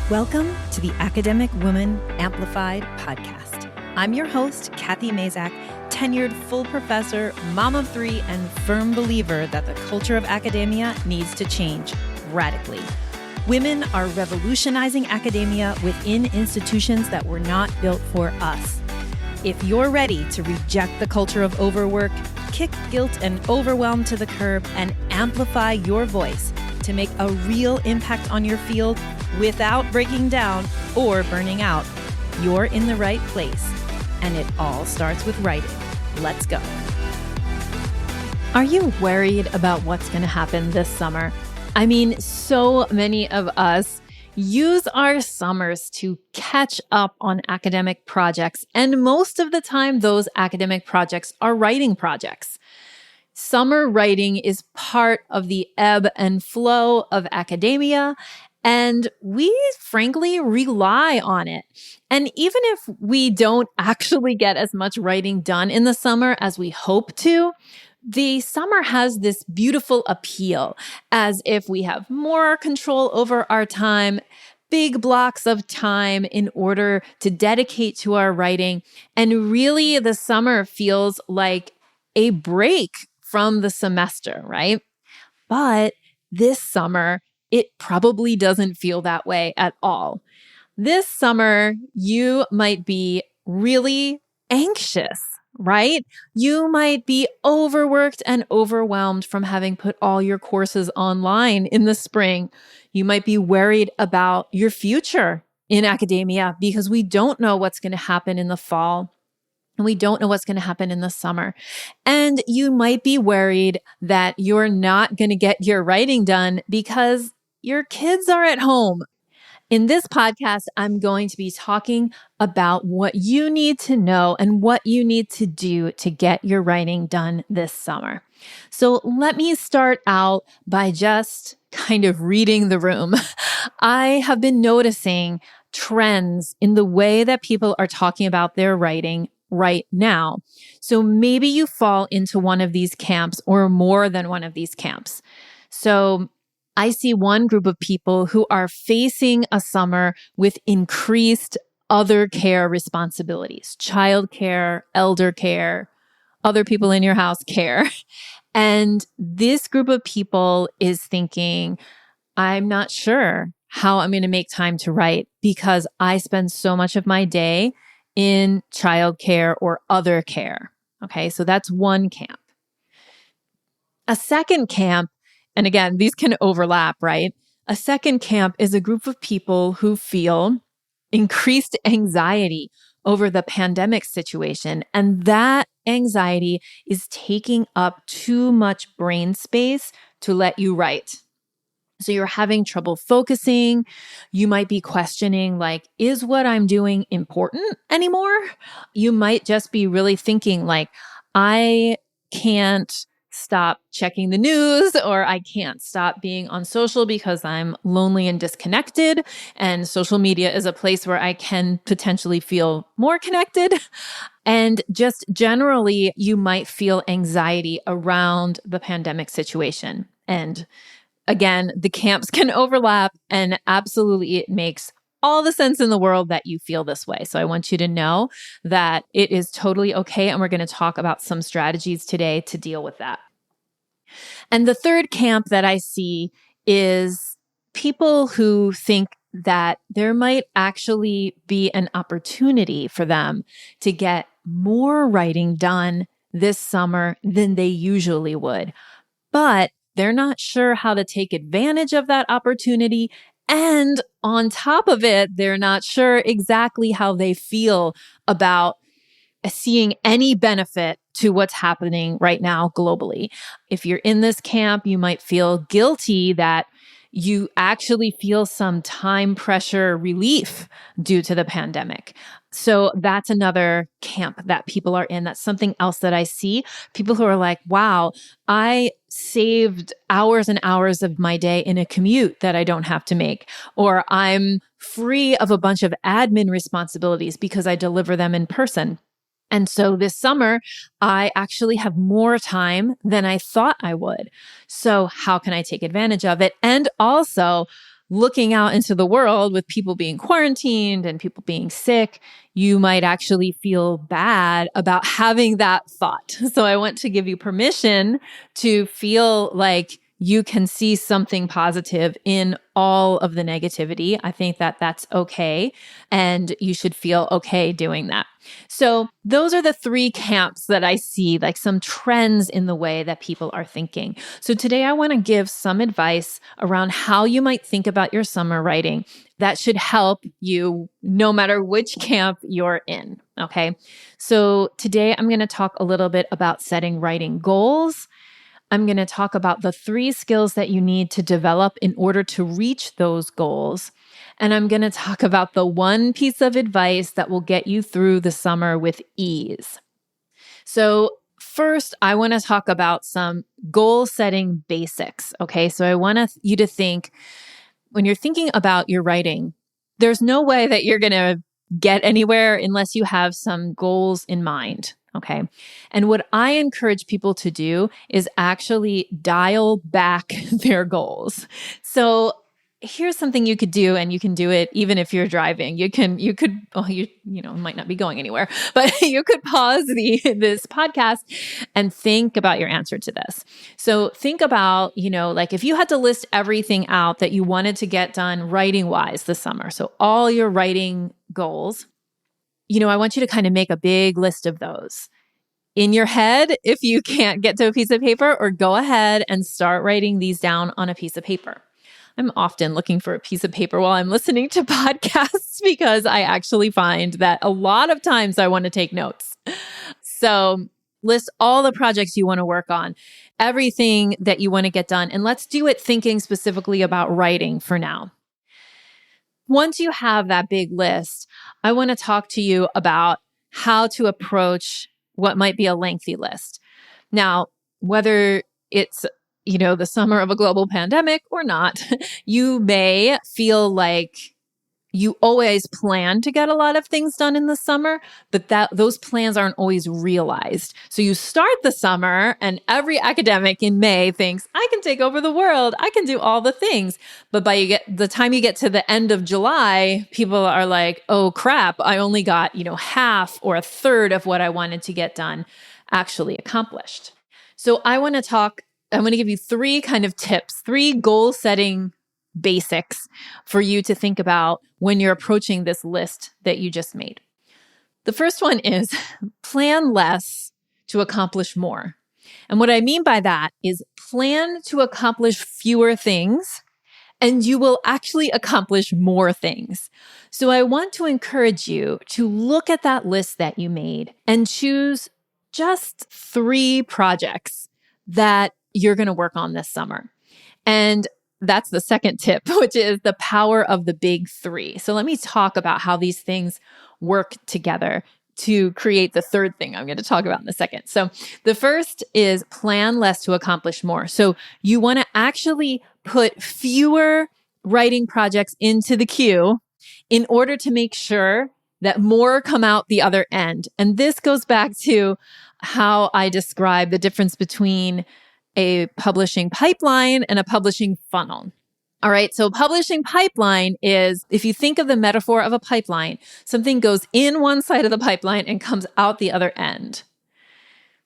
Welcome to the Academic Woman Amplified podcast. I'm your host, Kathy Mazak, tenured full professor, mom of three, and firm believer that the culture of academia needs to change radically. Women are revolutionizing academia within institutions that were not built for us. If you're ready to reject the culture of overwork, kick guilt and overwhelm to the curb, and amplify your voice to make a real impact on your field without breaking down or burning out, you're in the right place. And it all starts with writing. Let's go. Are you worried about what's going to happen this summer? I mean, so many of us use our summers to catch up on academic projects, and most of the time, those academic projects are writing projects. Summer writing is part of the ebb and flow of academia, and we frankly rely on it. And even if we don't actually get as much writing done in the summer as we hope to, the summer has this beautiful appeal, as if we have more control over our time, big blocks of time in order to dedicate to our writing. And really, the summer feels like a break from the semester, right? But this summer, it probably doesn't feel that way at all. This summer, you might be really anxious, right? You might be overworked and overwhelmed from having put all your courses online in the spring. You might be worried about your future in academia because we don't know what's going to happen in the fall. And we don't know what's going to happen in the summer. And you might be worried that you're not going to get your writing done because your kids are at home. In this podcast, I'm going to be talking about what you need to know and what you need to do to get your writing done this summer. So let me start out by just kind of reading the room. I have been noticing trends in the way that people are talking about their writing right now. So maybe you fall into one of these camps or more than one of these camps. So I see one group of people who are facing a summer with increased other care responsibilities, childcare, elder care, other people in your house care. And this group of people is thinking, I'm not sure how I'm going to make time to write because I spend so much of my day in childcare or other care. Okay, so that's one camp. A second camp, and again, these can overlap, right? A second camp is a group of people who feel increased anxiety over the pandemic situation, and that anxiety is taking up too much brain space to let you write. So you're having trouble focusing. You might be questioning, like, is what I'm doing important anymore? You might just be really thinking, like, I can't stop checking the news, or I can't stop being on social because I'm lonely and disconnected. And social media is a place where I can potentially feel more connected. And just generally, you might feel anxiety around the pandemic situation. And again, the camps can overlap, and absolutely it makes all the sense in the world that you feel this way. So I want you to know that it is totally okay, and we're going to talk about some strategies today to deal with that. And the third camp that I see is people who think that there might actually be an opportunity for them to get more writing done this summer than they usually would. But they're not sure how to take advantage of that opportunity. And on top of it, they're not sure exactly how they feel about seeing any benefit to what's happening right now globally. If you're in this camp, you might feel guilty that you actually feel some time pressure relief due to the pandemic. So that's another camp that people are in. That's something else that I see. People who are like, wow, I saved hours and hours of my day in a commute that I don't have to make, or I'm free of a bunch of admin responsibilities because I deliver them in person. And so this summer, I actually have more time than I thought I would. So how can I take advantage of it? And also, looking out into the world with people being quarantined and people being sick, you might actually feel bad about having that thought. So I want to give you permission to feel like you can see something positive in all of the negativity. I think that that's okay. And you should feel okay doing that. So those are the three camps that I see, like some trends in the way that people are thinking. So today I want to give some advice around how you might think about your summer writing that should help you no matter which camp you're in. Okay. So today I'm going to talk a little bit about setting writing goals. I'm going to talk about the 3 skills that you need to develop in order to reach those goals. And I'm going to talk about the one piece of advice that will get you through the summer with ease. So first, I want to talk about some goal setting basics. Okay. So I want you to think, when you're thinking about your writing, there's no way that you're going to get anywhere unless you have some goals in mind. Okay. And what I encourage people to do is actually dial back their goals. So here's something you could do, and you can do it even if you're driving. You might not be going anywhere, but you could pause this podcast and think about your answer to this. So think about, like if you had to list everything out that you wanted to get done writing wise this summer. So all your writing goals, I want you to kind of make a big list of those in your head if you can't get to a piece of paper, or go ahead and start writing these down on a piece of paper. I'm often looking for a piece of paper while I'm listening to podcasts because I actually find that a lot of times I want to take notes. So list all the projects you want to work on, everything that you want to get done, and let's do it thinking specifically about writing for now. Once you have that big list, I want to talk to you about how to approach what might be a lengthy list. Now, whether it's the summer of a global pandemic or not, you may feel like you always plan to get a lot of things done in the summer, but those plans aren't always realized. So you start the summer and every academic in May thinks, I can take over the world. I can do all the things. But by the time you get to the end of July, people are like, oh crap, I only got, half or a third of what I wanted to get done actually accomplished. So I want to give you 3 kind of tips, 3 goal setting basics for you to think about when you're approaching this list that you just made. The first one is plan less to accomplish more. And what I mean by that is plan to accomplish fewer things, and you will actually accomplish more things. So I want to encourage you to look at that list that you made and choose just 3 projects that you're going to work on this summer. And that's the second tip, which is the power of the big 3. So let me talk about how these things work together to create the third thing I'm going to talk about in a second. So the first is plan less to accomplish more. So you want to actually put fewer writing projects into the queue in order to make sure that more come out the other end. And this goes back to how I describe the difference between a publishing pipeline and a publishing funnel. All right. So publishing pipeline is, if you think of the metaphor of a pipeline, something goes in one side of the pipeline and comes out the other end.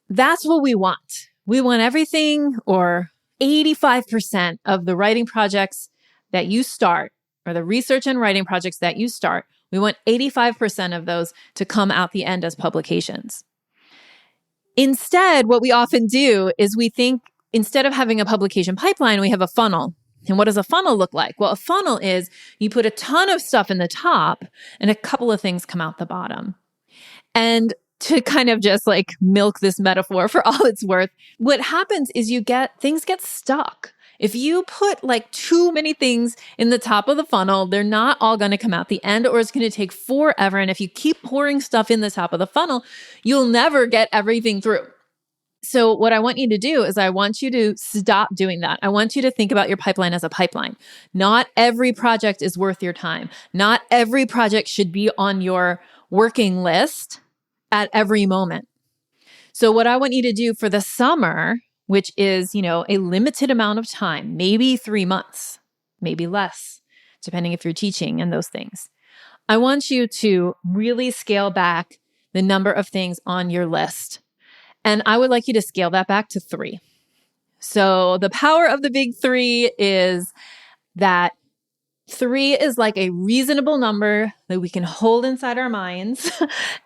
That's what we want. We want everything, or 85% of the writing projects that you start, or the research and writing projects that you start, we want 85% of those to come out the end as publications. Instead, what we often do is we think, instead of having a publication pipeline, we have a funnel. And what does a funnel look like? Well, a funnel is you put a ton of stuff in the top and a couple of things come out the bottom. And to kind of just like milk this metaphor for all it's worth, what happens is things get stuck. If you put like too many things in the top of the funnel, they're not all going to come out the end, or it's going to take forever. And if you keep pouring stuff in the top of the funnel, you'll never get everything through. So what I want you to do is I want you to stop doing that. I want you to think about your pipeline as a pipeline. Not every project is worth your time. Not every project should be on your working list at every moment. So what I want you to do for the summer, which is, a limited amount of time, maybe 3 months, maybe less, depending if you're teaching and those things. I want you to really scale back the number of things on your list. And I would like you to scale that back to 3. So the power of the big 3 is that 3 is like a reasonable number that we can hold inside our minds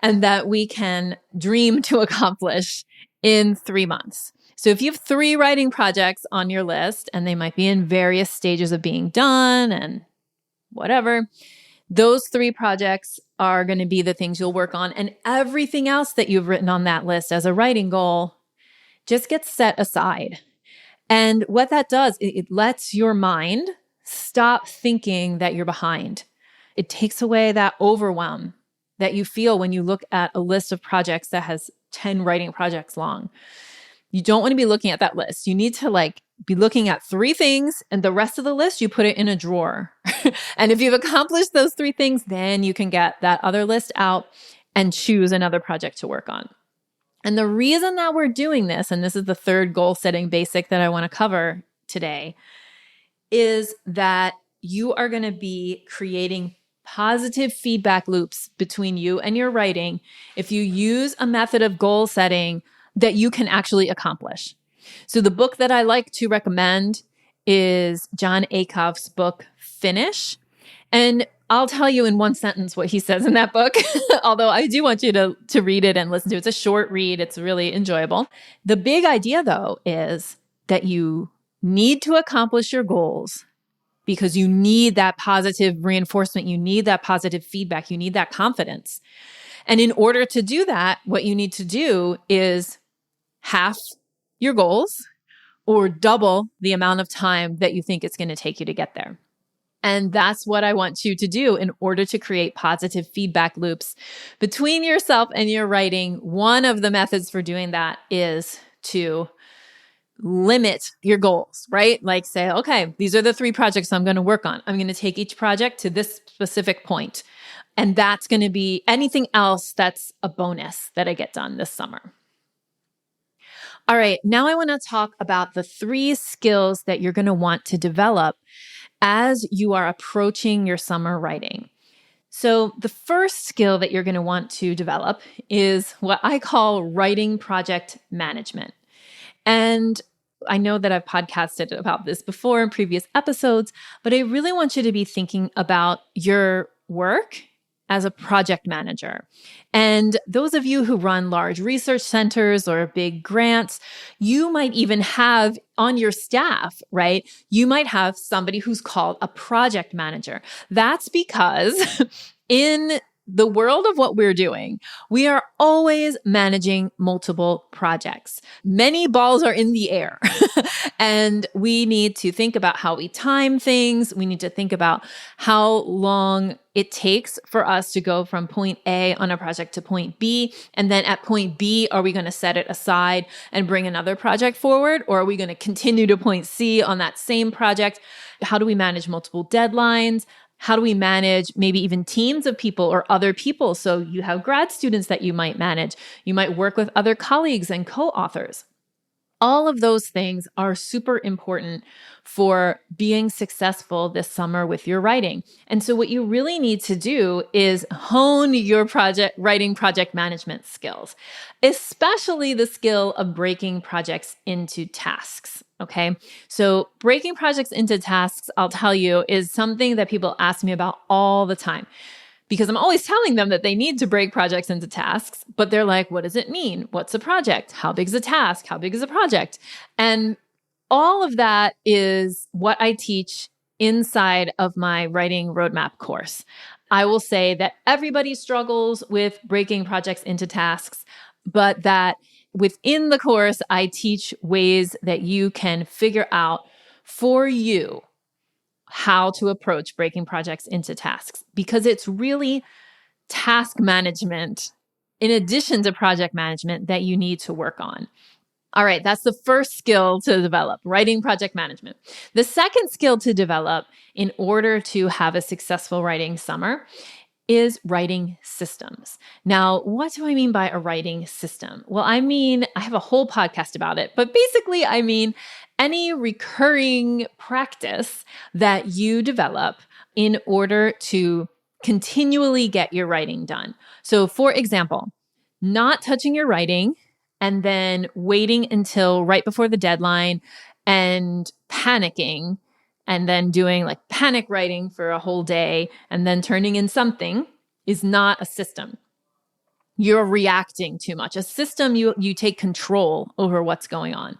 and that we can dream to accomplish in 3 months. So if you have 3 writing projects on your list and they might be in various stages of being done and whatever, those 3 projects are going to be the things you'll work on. And everything else that you've written on that list as a writing goal just gets set aside. And what that does, it lets your mind stop thinking that you're behind. It takes away that overwhelm that you feel when you look at a list of projects that has 10 writing projects long. You don't want to be looking at that list. You need to be looking at 3 things, and the rest of the list, you put it in a drawer. And if you've accomplished those 3 things, then you can get that other list out and choose another project to work on. And the reason that we're doing this, and this is the third goal setting basic that I want to cover today, is that you are going to be creating positive feedback loops between you and your writing if you use a method of goal setting that you can actually accomplish. So the book that I like to recommend is John Acuff's book, Finish. And I'll tell you in one sentence what he says in that book, although I do want you to read it and listen to it. It's a short read. It's really enjoyable. The big idea, though, is that you need to accomplish your goals because you need that positive reinforcement. You need that positive feedback. You need that confidence. And in order to do that, what you need to do is half your goals or double the amount of time that you think it's going to take you to get there. And that's what I want you to do in order to create positive feedback loops between yourself and your writing. One of the methods for doing that is to limit your goals, right? Like say, okay, these are the 3 projects I'm going to work on. I'm going to take each project to this specific point. And that's going to be anything else that's a bonus that I get done this summer. All right, now I want to talk about the 3 skills that you're going to want to develop as you are approaching your summer writing. So the first skill that you're going to want to develop is what I call writing project management. And I know that I've podcasted about this before in previous episodes, but I really want you to be thinking about your work as a project manager. And those of you who run large research centers or big grants, you might even have on your staff, right? You might have somebody who's called a project manager. That's because in the world of what we're doing, we are always managing multiple projects. Many balls are in the air. And we need to think about how we time things. We need to think about how long it takes for us to go from point A on a project to point B. And then at point B, are we going to set it aside and bring another project forward? Or are we going to continue to point C on that same project? How do we manage multiple deadlines? How do we manage maybe even teams of people or other people? So you have grad students that you might manage. You might work with other colleagues and co-authors. All of those things are super important for being successful this summer with your writing. And so what you really need to do is hone your writing project management skills, especially the skill of breaking projects into tasks. Okay. So breaking projects into tasks, I'll tell you, is something that people ask me about all the time. Because I'm always telling them that they need to break projects into tasks, but they're like, what does it mean? What's a project? How big is a task? How big is a project? And all of that is what I teach inside of my writing roadmap course. I will say that everybody struggles with breaking projects into tasks, but that within the course, I teach ways that you can figure out for you how to approach breaking projects into tasks, because it's really task management in addition to project management that you need to work on. All right, that's the first skill to develop, writing project management. The second skill to develop in order to have a successful writing summer is writing systems. Now, what do I mean by a writing system? Well, I have a whole podcast about it, but basically, I mean any recurring practice that you develop in order to continually get your writing done. So, for example, not touching your writing and then waiting until right before the deadline and panicking and then doing like panic writing for a whole day and then turning in something is not a system. You're reacting too much. A system, you take control over what's going on.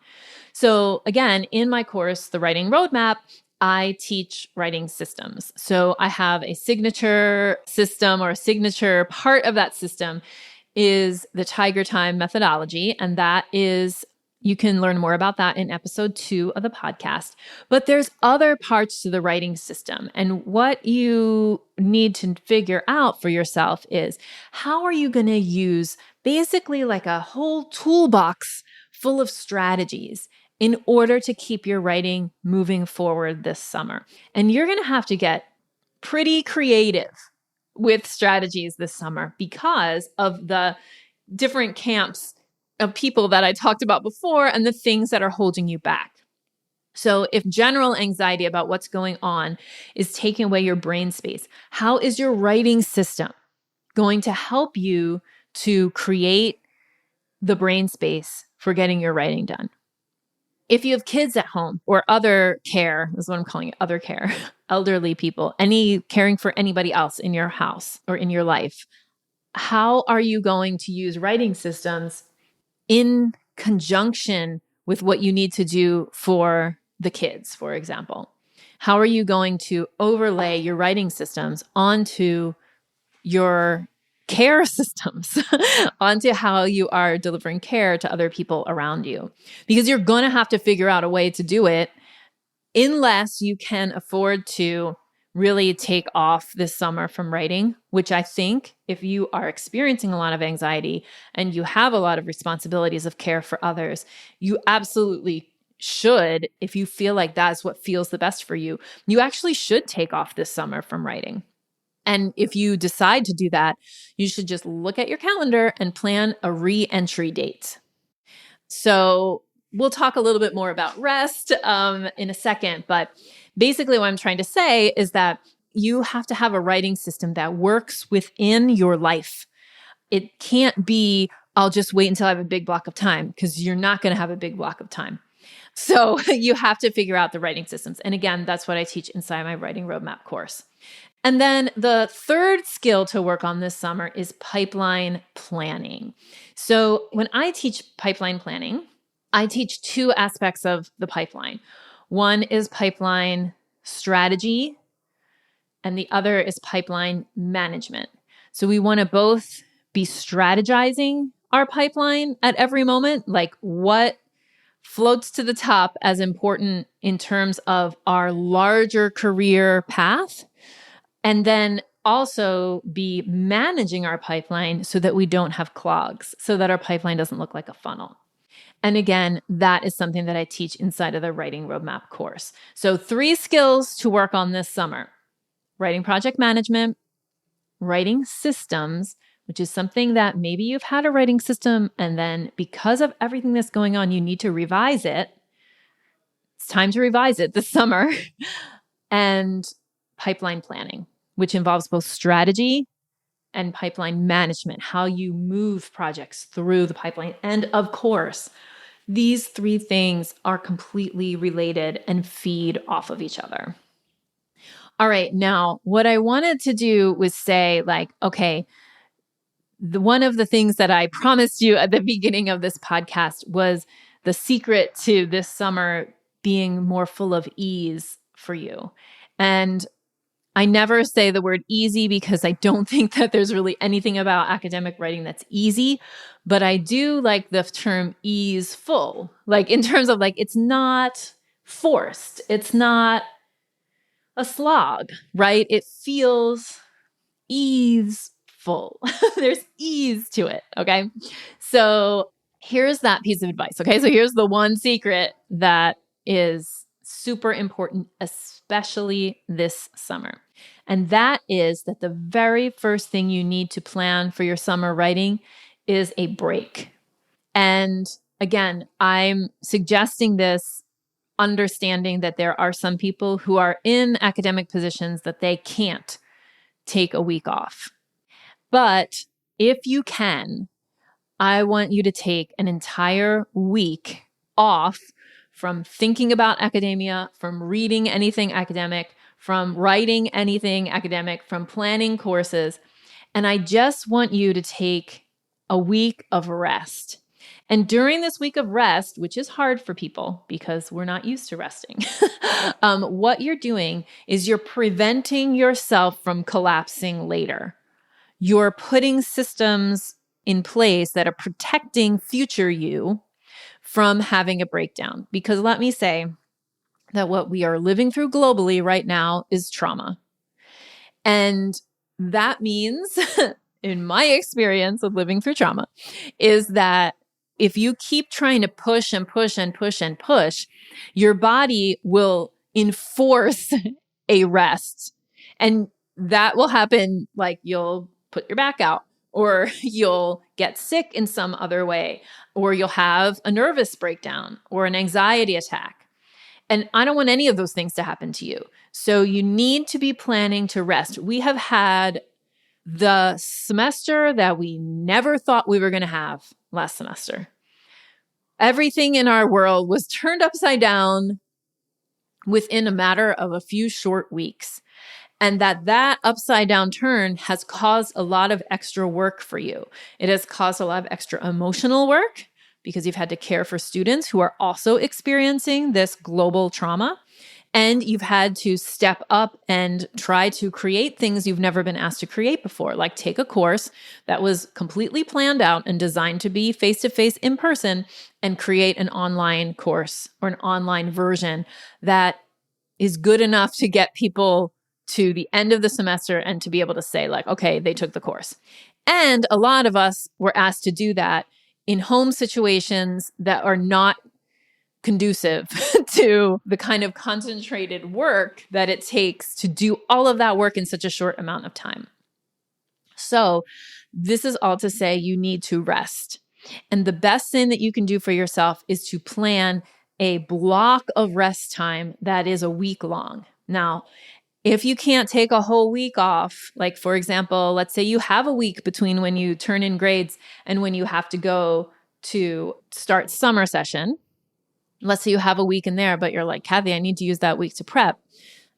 So again, in my course, The Writing Roadmap, I teach writing systems. So I have a signature system, or a signature part of that system is the Tiger Time methodology. And that is, you can learn more about that in episode 2 of the podcast. But there's other parts to the writing system. And what you need to figure out for yourself is, how are you going to use basically like a whole toolbox full of strategies in order to keep your writing moving forward this summer? And you're going to have to get pretty creative with strategies this summer because of the different camps of people that I talked about before and the things that are holding you back. So if general anxiety about what's going on is taking away your brain space, how is your writing system going to help you to create the brain space for getting your writing done? If you have kids at home or other care, is what I'm calling it, other care, elderly people, any caring for anybody else in your house or in your life, how are you going to use writing systems in conjunction with what you need to do for the kids, for example? How are you going to overlay your writing systems onto your care systems, onto how you are delivering care to other people around you? Because you're going to have to figure out a way to do it unless you can afford to really take off this summer from writing, which I think if you are experiencing a lot of anxiety and you have a lot of responsibilities of care for others, you absolutely should, if you feel like that's what feels the best for you, you actually should take off this summer from writing. And if you decide to do that, you should just look at your calendar and plan a re-entry date. So we'll talk a little bit more about rest in a second, but basically what I'm trying to say is that you have to have a writing system that works within your life. It can't be, I'll just wait until I have a big block of time, because you're not going to have a big block of time. So you have to figure out the writing systems. And again, that's what I teach inside my Writing Roadmap course. And then the third skill to work on this summer is pipeline planning. So when I teach pipeline planning, I teach 2 aspects of the pipeline. One is pipeline strategy, and the other is pipeline management. So we want to both be strategizing our pipeline at every moment, like what floats to the top as important in terms of our larger career path, and then also be managing our pipeline so that we don't have clogs, so that our pipeline doesn't look like a funnel. And again, that is something that I teach inside of the Writing Roadmap course. So 3 skills to work on this summer: writing project management, writing systems, which is something that maybe you've had a writing system and then because of everything that's going on, you need to revise it. It's time to revise it this summer. And pipeline planning, which involves both strategy and pipeline management, how you move projects through the pipeline. And of course, these 3 things are completely related and feed off of each other. All right, now what I wanted to do was say, like, okay, one of the things that I promised you at the beginning of this podcast was the secret to this summer being more full of ease for you. And I never say the word easy because I don't think that there's really anything about academic writing that's easy, but I do like the term easeful, like in terms of like, it's not forced. It's not a slog, right? It feels easeful. There's ease to it. Okay. So here's that piece of advice. Okay. So here's the one secret that is super important, especially this summer. And that is that the very first thing you need to plan for your summer writing is a break. And again, I'm suggesting this understanding that there are some people who are in academic positions that they can't take a week off. But if you can, I want you to take an entire week off from thinking about academia, from reading anything academic, from writing anything academic, from planning courses. And I just want you to take a week of rest. And during this week of rest, which is hard for people because we're not used to resting, what you're doing is you're preventing yourself from collapsing later. You're putting systems in place that are protecting future you from having a breakdown. Because let me say that what we are living through globally right now is trauma. And that means, in my experience of living through trauma, is that if you keep trying to push and push and push and push, your body will enforce a rest. And that will happen like you'll put your back out, or you'll get sick in some other way, or you'll have a nervous breakdown or an anxiety attack. And I don't want any of those things to happen to you. So you need to be planning to rest. We have had the semester that we never thought we were going to have last semester. Everything in our world was turned upside down within a matter of a few short weeks. And that upside down turn has caused a lot of extra work for you. It has caused a lot of extra emotional work because you've had to care for students who are also experiencing this global trauma. And you've had to step up and try to create things you've never been asked to create before, like take a course that was completely planned out and designed to be face-to-face in person and create an online course or an online version that is good enough to get people to the end of the semester and to be able to say like, okay, they took the course. And a lot of us were asked to do that in home situations that are not conducive to the kind of concentrated work that it takes to do all of that work in such a short amount of time. So this is all to say you need to rest. And the best thing that you can do for yourself is to plan a block of rest time that is a week long. Now, if you can't take a whole week off, like for example, let's say you have a week between when you turn in grades and when you have to go to start summer session. Let's say you have a week in there, but you're like, Kathy, I need to use that week to prep.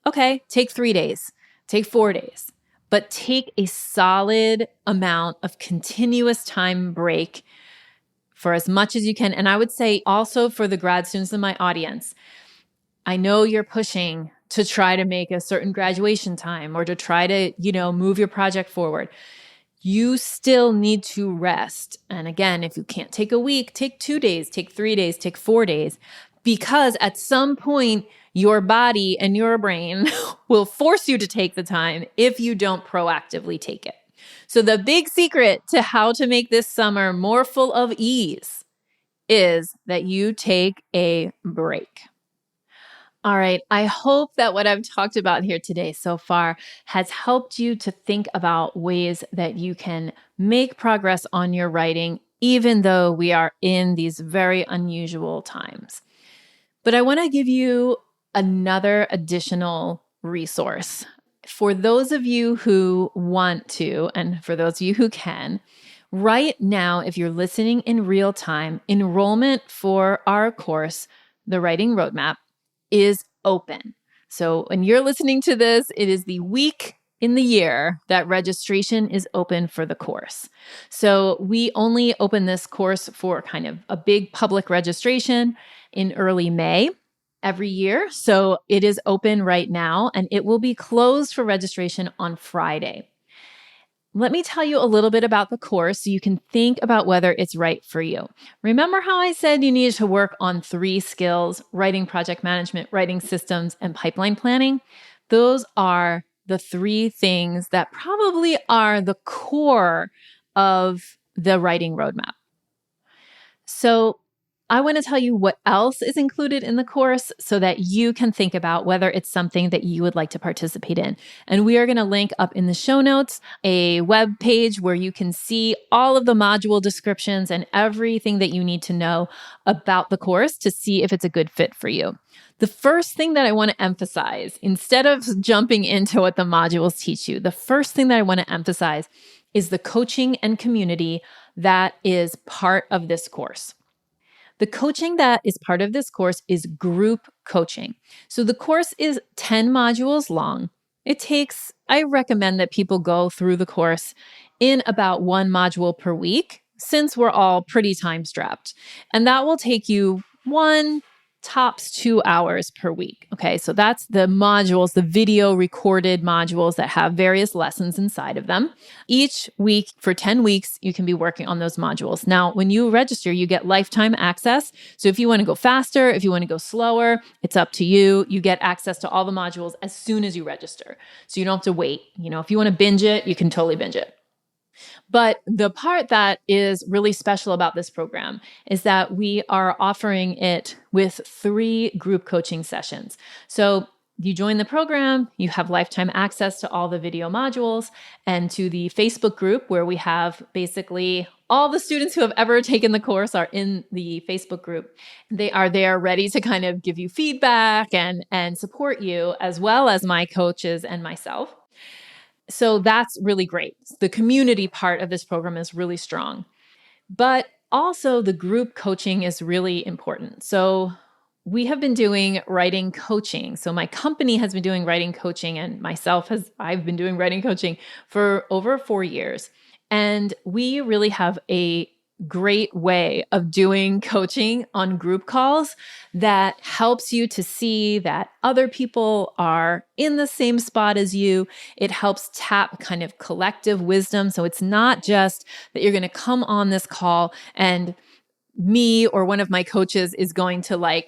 Okay, take 3 days, take 4 days, but take a solid amount of continuous time break for as much as you can. And I would say also for the grad students in my audience, I know you're pushing to try to make a certain graduation time or to try to, move your project forward. You still need to rest. And again, if you can't take a week, take 2 days, take 3 days, take 4 days, because at some point, your body and your brain will force you to take the time if you don't proactively take it. So the big secret to how to make this summer more full of ease is that you take a break. All right. I hope that what I've talked about here today so far has helped you to think about ways that you can make progress on your writing, even though we are in these very unusual times. But I want to give you another additional resource. For those of you who want to, and for those of you who can, right now, if you're listening in real time, enrollment for our course, The Writing Roadmap, is open. So when you're listening to this, it is the week in the year that registration is open for the course. So we only open this course for kind of a big public registration in early May every year. So it is open right now and it will be closed for registration on Friday. Let me tell you a little bit about the course so you can think about whether it's right for you. Remember how I said you needed to work on 3 skills: writing project management, writing systems, and pipeline planning? Those are the 3 things that probably are the core of the writing roadmap. So I want to tell you what else is included in the course so that you can think about whether it's something that you would like to participate in. And we are going to link up in the show notes a web page where you can see all of the module descriptions and everything that you need to know about the course to see if it's a good fit for you. The first thing that I want to emphasize, instead of jumping into what the modules teach you, the first thing that I want to emphasize is the coaching and community that is part of this course. The coaching that is part of this course is group coaching. So the course is 10 modules long. I recommend that people go through the course in about one module per week, since we're all pretty time strapped. And that will take you tops 2 hours per week. Okay, so that's the modules, the video recorded modules that have various lessons inside of them. Each week for 10 weeks, you can be working on those modules. Now, when you register, you get lifetime access. So if you want to go faster, if you want to go slower, it's up to you. You get access to all the modules as soon as you register. So you don't have to wait. If you want to binge it, you can totally binge it. But the part that is really special about this program is that we are offering it with 3 group coaching sessions. So you join the program, you have lifetime access to all the video modules and to the Facebook group where we have basically all the students who have ever taken the course are in the Facebook group. They are there ready to kind of give you feedback and support you, as well as my coaches and myself. So that's really great. The community part of this program is really strong. But also the group coaching is really important. So we have been doing writing coaching. So my company has been doing writing coaching, and I've been doing writing coaching for over 4 years. And we really have a great way of doing coaching on group calls that helps you to see that other people are in the same spot as you. It helps tap kind of collective wisdom. So it's not just that you're going to come on this call and me or one of my coaches is going to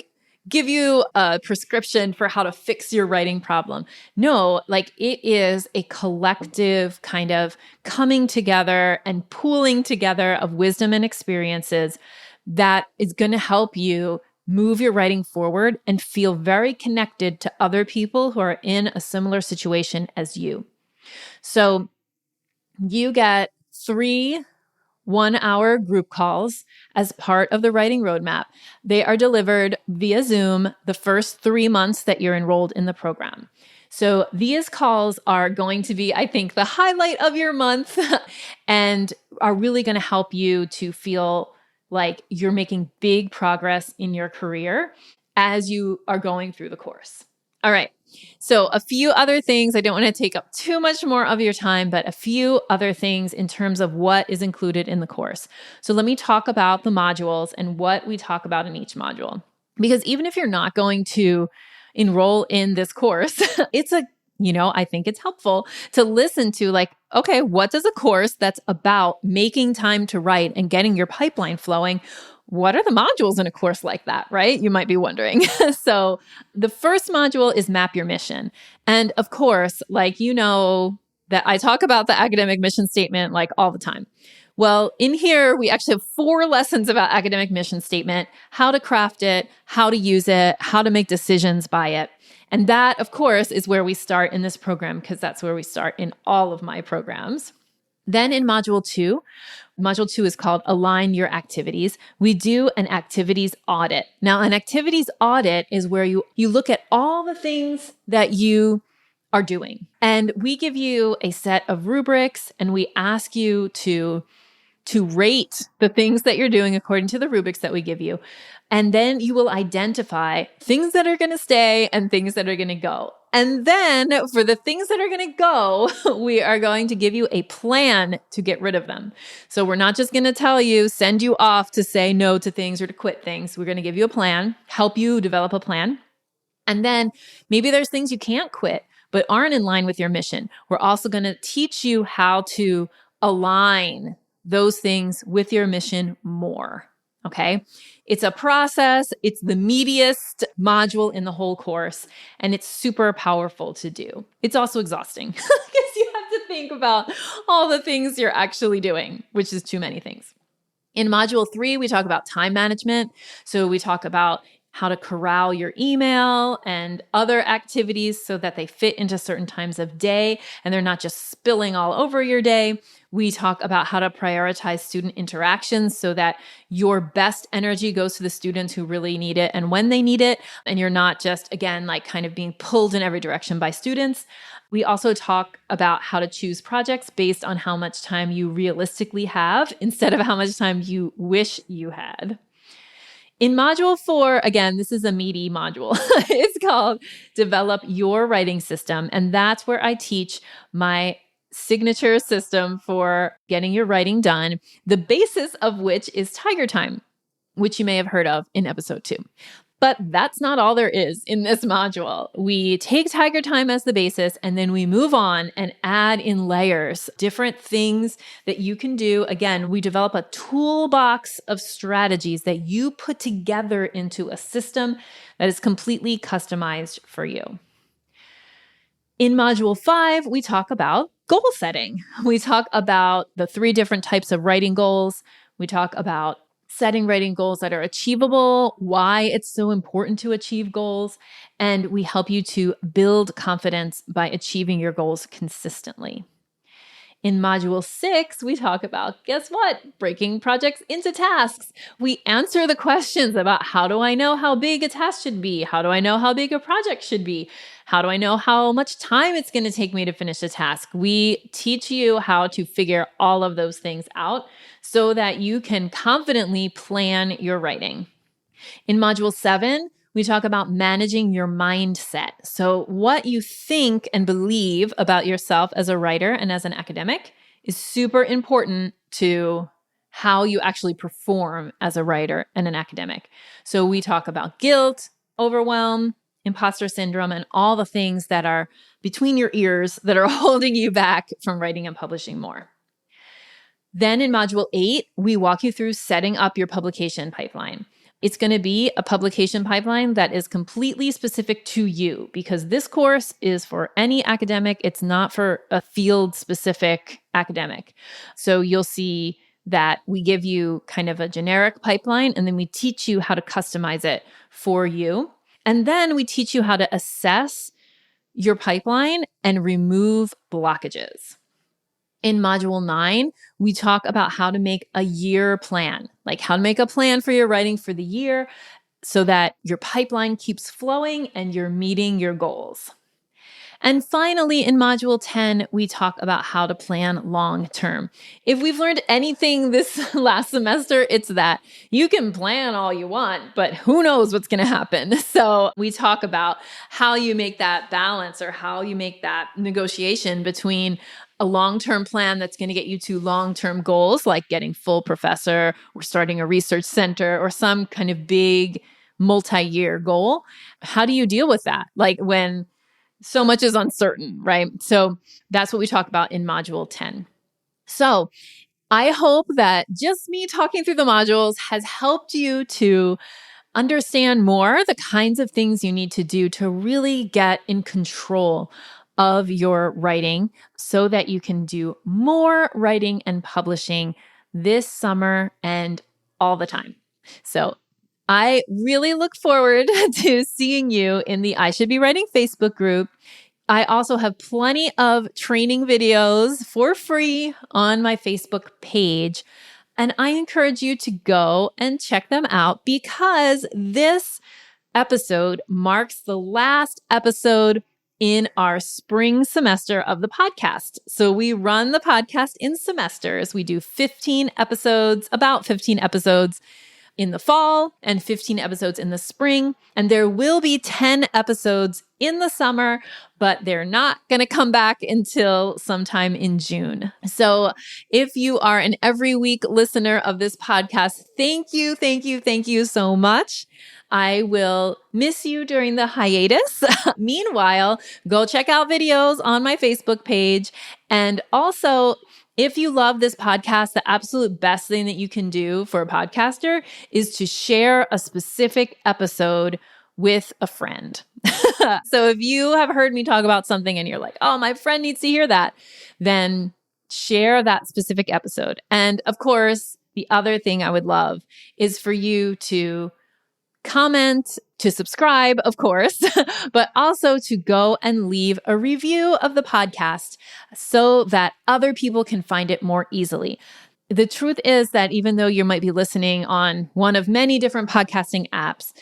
give you a prescription for how to fix your writing problem. No, it is a collective kind of coming together and pooling together of wisdom and experiences that is going to help you move your writing forward and feel very connected to other people who are in a similar situation as you. So you get 3 1-hour group calls as part of the writing roadmap. They are delivered via Zoom the first 3 months that you're enrolled in the program. So these calls are going to be, I think, the highlight of your month and are really going to help you to feel like you're making big progress in your career as you are going through the course. All right. So a few other things. I don't want to take up too much more of your time, but a few other things in terms of what is included in the course. So let me talk about the modules and what we talk about in each module. Because even if you're not going to enroll in this course, I think it's helpful to listen to okay, what does a course that's about making time to write and getting your pipeline flowing, what are the modules in a course like that, right? You might be wondering. So the first module is Map Your Mission. And of course, that I talk about the academic mission statement all the time. Well, in here, we actually have 4 lessons about academic mission statement, how to craft it, how to use it, how to make decisions by it. And that, of course, is where we start in this program, because that's where we start in all of my programs. Then in Module 2 is called Align Your Activities. We do an activities audit. Now, an activities audit is where you look at all the things that you are doing. And we give you a set of rubrics, and we ask you to rate the things that you're doing according to the rubrics that we give you. And then you will identify things that are going to stay and things that are going to go. And then for the things that are going to go, we are going to give you a plan to get rid of them. So we're not just going to send you off to say no to things or to quit things. We're going to give you a plan, help you develop a plan. And then maybe there's things you can't quit, but aren't in line with your mission. We're also going to teach you how to align those things with your mission more. Okay. It's a process. It's the meatiest module in the whole course, and it's super powerful to do. It's also exhausting because you have to think about all the things you're actually doing, which is too many things. In module 3, we talk about time management. So we talk about how to corral your email and other activities so that they fit into certain times of day and they're not just spilling all over your day. We talk about how to prioritize student interactions so that your best energy goes to the students who really need it and when they need it. And you're not just, again, like kind of being pulled in every direction by students. We also talk about how to choose projects based on how much time you realistically have instead of how much time you wish you had. In module 4, again, this is a meaty module. It's called Develop Your Writing System. And that's where I teach my signature system for getting your writing done, the basis of which is Tiger Time, which you may have heard of in episode 2. But that's not all there is in this module. We take Tiger Time as the basis, and then we move on and add in layers, different things that you can do. Again, we develop a toolbox of strategies that you put together into a system that is completely customized for you. In module 5, we talk about goal setting. We talk about the 3 different types of writing goals. We talk about setting writing goals that are achievable, why it's so important to achieve goals, and we help you to build confidence by achieving your goals consistently. In module 6, we talk about, guess what? Breaking projects into tasks. We answer the questions about how do I know how big a task should be? How do I know how big a project should be? How do I know how much time it's going to take me to finish a task? We teach you how to figure all of those things out so that you can confidently plan your writing. In module 7, we talk about managing your mindset. So what you think and believe about yourself as a writer and as an academic is super important to how you actually perform as a writer and an academic. So we talk about guilt, overwhelm, imposter syndrome, and all the things that are between your ears that are holding you back from writing and publishing more. Then in module 8, we walk you through setting up your publication pipeline. It's going to be a publication pipeline that is completely specific to you because this course is for any academic. It's not for a field-specific academic. So you'll see that we give you kind of a generic pipeline, and then we teach you how to customize it for you. And then we teach you how to assess your pipeline and remove blockages. In module 9, we talk about how to make a year plan, like how to make a plan for your writing for the year so that your pipeline keeps flowing and you're meeting your goals. And finally, in module 10, we talk about how to plan long term. If we've learned anything this last semester, it's that you can plan all you want, but who knows what's going to happen. So we talk about how you make that balance or how you make that negotiation between a long-term plan that's going to get you to long-term goals like getting full professor or starting a research center or some kind of big multi-year goal. How do you deal with that? Like when so much is uncertain, right? So that's what we talk about in module 10. So I hope that just me talking through the modules has helped you to understand more the kinds of things you need to do to really get in control of your writing so that you can do more writing and publishing this summer and all the time. So I really look forward to seeing you in the I Should Be Writing Facebook group. I also have plenty of training videos for free on my Facebook page. And I encourage you to go and check them out because this episode marks the last episode in our spring semester of the podcast. So we run the podcast in semesters. We do 15 episodes, about 15 episodes in the fall and 15 episodes in the spring. And there will be 10 episodes in the summer, but they're not going to come back until sometime in June. So if you are an every week listener of this podcast, thank you so much. I will miss you during the hiatus. Meanwhile, go check out videos on my Facebook page. And also, if you love this podcast, the absolute best thing that you can do for a podcaster is to share a specific episode with a friend. So if you have heard me talk about something and you're like, oh, my friend needs to hear that, then share that specific episode. And of course, The other thing I would love is for you to comment, to subscribe, of course, but also to go and leave a review of the podcast so that other people can find it more easily. The truth is that even though you might be listening on one of many different podcasting apps,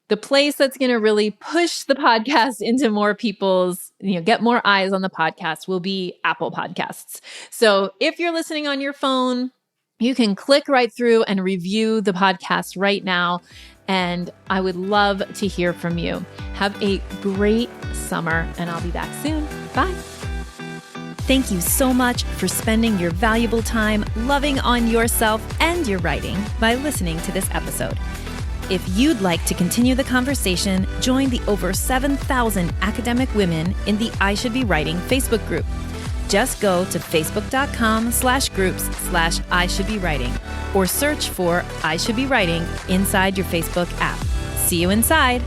the place that's going to really push the podcast into more people's, get more eyes on the podcast will be Apple Podcasts. So if you're listening on your phone, you can click right through and review the podcast right now. And I would love to hear from you. Have a great summer, and I'll be back soon. Bye. Thank you so much for spending your valuable time loving on yourself and your writing by listening to this episode. If you'd like to continue the conversation, join the over 7,000 academic women in the I Should Be Writing Facebook group. Just go to facebook.com/groups/I Should Be Writing or search for I Should Be Writing inside your Facebook app. See you inside.